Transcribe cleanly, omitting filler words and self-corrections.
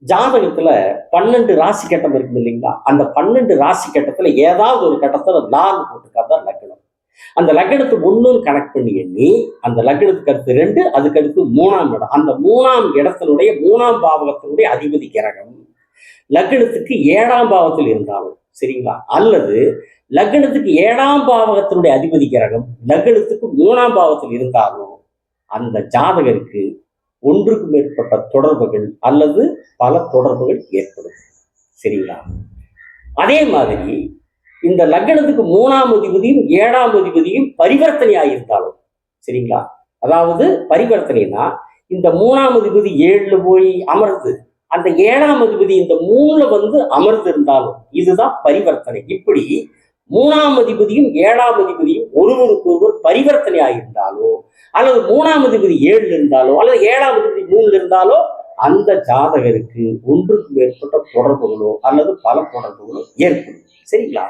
ஜாதகத்துல 12 ராசி கட்டம் இருக்குது இல்லைங்களா? அந்த 12 ராசி கட்டத்துல ஏதாவது ஒரு கட்டத்துல லான்னு போட்டுக்காதான் லக்னம். அந்த லக்னத்துக்கு 1ன்னு கனெக்ட் பண்ணி எண்ணி, அந்த லக்னத்துக்கு அடுத்து 2, அதுக்கு அடுத்து 3ஆம் இடம். அந்த 3ஆம் இடத்தினுடைய 3ஆம் பாவகத்தினுடைய அதிபதி கிரகம் லக்னத்துக்கு 7ஆம் பாவத்தில் இருந்தாலும் சரிங்களா? அல்லது லக்னத்துக்கு 7ஆம் பாவகத்தினுடைய அதிபதி கிரகம் லக்னத்துக்கு 3ஆம் பாவத்தில் இருந்தாலும் அந்த ஜாதகருக்கு ஒன்றுக்கு மேற்பட்ட தொடர்புகள் அல்லது பல தொடர்புகள் ஏற்படும். சரிங்களா? அதே மாதிரி இந்த லக்னத்துக்கு 3ஆம் அதிபதியும் 7ஆம் அதிபதியும் பரிவர்த்தனையாயிருந்தாலும் சரிங்களா? அதாவது பரிவர்த்தனைனா இந்த 3ஆம் அதிபதி 7ல போய் அமர்ந்து அந்த 7ஆம் அதிபதி இந்த 3ல வந்து அமர்ந்து இருந்தாலும் இதுதான் பரிவர்த்தனை. இப்படி 3ஆம் அதிபதியும் 7ஆம் அதிபதியும் ஒருவருக்கு ஒருவர் பரிவர்த்தனை ஆகியிருந்தாலோ அல்லது 3ஆம் அதிபதி 7ல இருந்தாலோ அல்லது 7ஆம் அதிபதி 3ல இருந்தாலோ அந்த ஜாதகருக்கு ஒன்றுக்கு மேற்பட்ட தொடர்புகளோ அல்லது பல தொடர்புகளோ ஏற்படும். சரிங்களா?